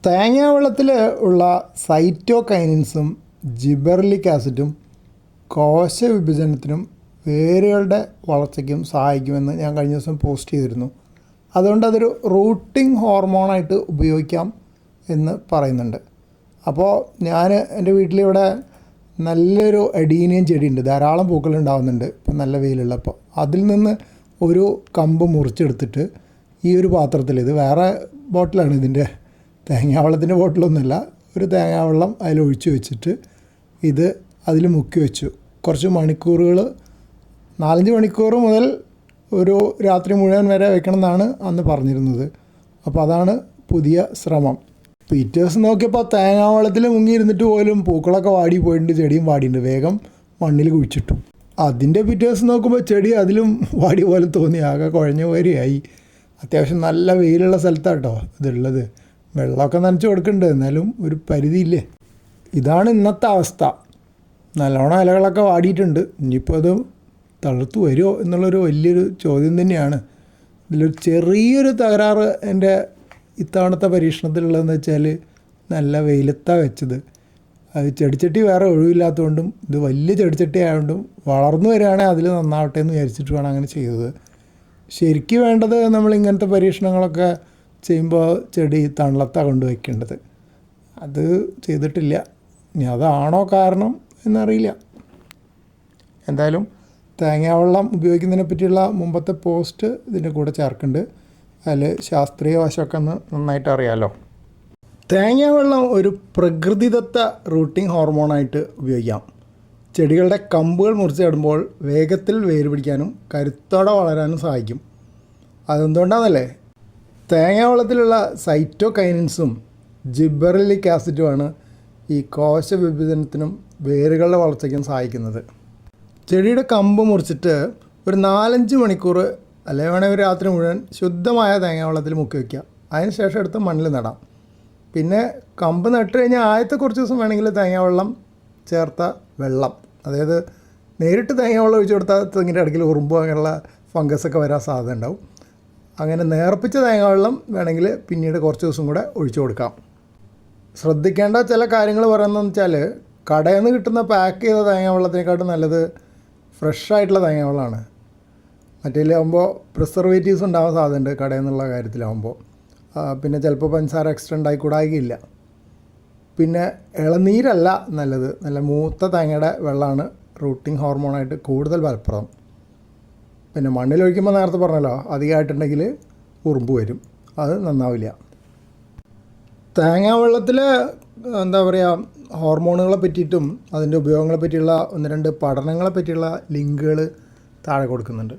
തേങ്ങാവെള്ളത്തിൽ ഉള്ള സൈറ്റോകൈനിൻസും ജിബെർലിക് ആസിഡും കോശവിഭജനത്തിനും വേരുകളുടെ വളർച്ചയ്ക്കും സഹായിക്കുമെന്ന് ഞാൻ കഴിഞ്ഞ ദിവസം പോസ്റ്റ് ചെയ്തിരുന്നു. അതുകൊണ്ട് അതൊരു റൂട്ടിംഗ് ഹോർമോണായിട്ട് ഉപയോഗിക്കാം എന്ന് പറയുന്നുണ്ട്. അപ്പോൾ ഞാൻ എൻ്റെ വീട്ടിലിവിടെ നല്ലൊരു അഡീനിയം ചെടിയുണ്ട്, ധാരാളം പൂക്കളുണ്ടാകുന്നുണ്ട്. ഇപ്പം നല്ല വെയിലുള്ളപ്പോൾ അതിൽ നിന്ന് ഒരു കമ്പ് മുറിച്ചെടുത്തിട്ട് ഈ ഒരു പാത്രത്തിൽ, ഇത് വേറെ ബോട്ടിലാണ്, ഇതിൻ്റെ തേങ്ങാവെള്ളത്തിൻ്റെ ബോട്ടിലൊന്നുമല്ല, ഒരു തേങ്ങാവെള്ളം അതിലൊഴിച്ച് വെച്ചിട്ട് ഇത് അതിൽ മുക്കി വെച്ചു. കുറച്ച് മണിക്കൂറുകൾ, 4-5 മണിക്കൂർ മുതൽ ഒരു രാത്രി മുഴുവൻ വരെ വെക്കണം എന്നാണ് അന്ന് പറഞ്ഞിരുന്നത്. അപ്പോൾ അതാണ് പുതിയ ശ്രമം. പിറ്റേ ദിവസം നോക്കിയപ്പോൾ തേങ്ങാവെള്ളത്തിൽ മുങ്ങിയിരുന്നിട്ട് പോലും പൂക്കളൊക്കെ വാടി പോയിട്ടുണ്ട്, ചെടിയും വാടിയിട്ടുണ്ട്. വേഗം മണ്ണിൽ കുഴിച്ചിട്ടു. അതിൻ്റെ പിറ്റേ ദിവസം നോക്കുമ്പോൾ ചെടി അതിലും വാടി പോലെ തോന്നി, ആകെ കുഴഞ്ഞ പോലെയായി. അത്യാവശ്യം നല്ല വെയിലുള്ള സ്ഥലത്താട്ടോ ഇതുള്ളത്. വെള്ളമൊക്കെ നനച്ച് കൊടുക്കുന്നുണ്ട്, എന്നാലും ഒരു പരിധിയില്ലേ. ഇതാണ് ഇന്നത്തെ അവസ്ഥ. നല്ലോണം ഇലകളൊക്കെ വാടിയിട്ടുണ്ട്. ഇനിയിപ്പോൾ അത് തളർത്തു വരുമോ എന്നുള്ളൊരു വലിയൊരു ചോദ്യം തന്നെയാണ്. ഇതിലൊരു ചെറിയൊരു തകരാറ് എൻ്റെ ഇത്തവണത്തെ പരീക്ഷണത്തിലുള്ളതെന്ന് വെച്ചാൽ, നല്ല വെയിലത്താണ് വെച്ചത്. അത് ചെടിച്ചട്ടി വേറെ ഒഴിവില്ലാത്തതുകൊണ്ടും ഇത് വലിയ ചെടിച്ചട്ടി ആയതുകൊണ്ടും വളർന്നു വരികയാണെങ്കിൽ അതിൽ നന്നാവട്ടെ എന്ന് വിചാരിച്ചിട്ട് വേണം അങ്ങനെ ചെയ്തത്. ശരിക്കും വേണ്ടത് നമ്മളിങ്ങനത്തെ പരീക്ഷണങ്ങളൊക്കെ ചെയ്യുമ്പോൾ ചെടി തണലത്താണ് കൊണ്ടുവയ്ക്കേണ്ടത്. അത് ചെയ്തിട്ടില്ല. ഇനി അതാണോ കാരണം എന്നറിയില്ല. എന്തായാലും തേങ്ങാവെള്ളം ഉപയോഗിക്കുന്നതിനെ പറ്റിയുള്ള മുമ്പത്തെ പോസ്റ്റ് ഇതിൻ്റെ കൂടെ ചേർക്കുന്നുണ്ട്. അതിൽ ശാസ്ത്രീയ വശമൊക്കെ ഒന്ന് നന്നായിട്ട് അറിയാമല്ലോ. തേങ്ങാവെള്ളം ഒരു പ്രകൃതിദത്ത റൂട്ടിംഗ് ഹോർമോണായിട്ട് ഉപയോഗിക്കാം. ചെടികളുടെ കമ്പുകൾ മുറിച്ചിടുമ്പോൾ വേഗത്തിൽ വേര് പിടിക്കാനും കരുത്തോടെ വളരാനും സഹായിക്കും. അതെന്തുകൊണ്ടാണെന്നല്ലേ, തേങ്ങാവെള്ളത്തിലുള്ള സൈറ്റോകൈനിൻസും ജിബെർലിക് ആസിഡുമാണ് ഈ കോശവിഭജനത്തിനും വേരുകളുടെ വളർച്ചയ്ക്കും സഹായിക്കുന്നത്. ചെടിയുടെ കമ്പ് മുറിച്ചിട്ട് ഒരു 4-5 മണിക്കൂർ അല്ലെങ്കിൽ വേണമെങ്കിൽ ഒരു രാത്രി മുഴുവൻ ശുദ്ധമായ തേങ്ങാവെള്ളത്തിൽ മുക്കി വയ്ക്കുക. അതിന് ശേഷം എടുത്ത് മണ്ണിൽ നടാം. പിന്നെ കമ്പ് നട്ട് കഴിഞ്ഞാൽ ആദ്യത്തെ കുറച്ച് ദിവസം വേണമെങ്കിൽ തേങ്ങാവെള്ളം ചേർത്ത വെള്ളം, അതായത് നേരിട്ട് തേങ്ങാവെള്ളം ഒഴിച്ചു കൊടുത്താൽ തെങ്ങിൻ്റെ ഇടയ്ക്കിൽ ഉറുമ്പോ അങ്ങനെയുള്ള ഫംഗസൊക്കെ വരാൻ സാധ്യത ഉണ്ടാവും. അങ്ങനെ നേർപ്പിച്ച തേങ്ങാവെള്ളം വേണമെങ്കിൽ പിന്നീട് കുറച്ച് ദിവസം കൂടെ ഒഴിച്ചു കൊടുക്കാം. ശ്രദ്ധിക്കേണ്ട ചില കാര്യങ്ങൾ പറയുന്നതെന്ന് വെച്ചാൽ, കടയിൽ നിന്ന് കിട്ടുന്ന പാക്ക് ചെയ്ത തേങ്ങാവെള്ളത്തിനെക്കാട്ടും നല്ലത് ഫ്രഷായിട്ടുള്ള തേങ്ങാവെള്ളമാണ്. മറ്റേലാകുമ്പോൾ പ്രിസർവേറ്റീവ്സ് ഉണ്ടാവാൻ സാധ്യതയുണ്ട് കടയിൽ നിന്നുള്ള കാര്യത്തിലാകുമ്പോൾ. പിന്നെ ചിലപ്പോൾ പഞ്ചസാര എക്സ്ട്രാ ഉണ്ടായിക്കൂടായികയില്ല. പിന്നെ ഇളനീരല്ല നല്ലത്, നല്ല മൂത്ത തേങ്ങയുടെ വെള്ളമാണ് റൂട്ടിംഗ് ഹോർമോണായിട്ട് കൂടുതൽ ഫലപ്രദം. പിന്നെ മണ്ണിലൊഴിക്കുമ്പോൾ നേരത്തെ പറഞ്ഞല്ലോ, അധികമായിട്ടുണ്ടെങ്കിൽ ഉറുമ്പ് വരും, അത് നന്നാവില്ല. തേങ്ങാവെള്ളത്തിൽ എന്താ പറയുക, ഹോർമോണുകളെ പറ്റിയിട്ടും അതിൻ്റെ ഉപയോഗങ്ങളെ പറ്റിയുള്ള 1-2 പഠനങ്ങളെ പറ്റിയുള്ള ലിങ്കുകൾ താഴെ കൊടുക്കുന്നുണ്ട്.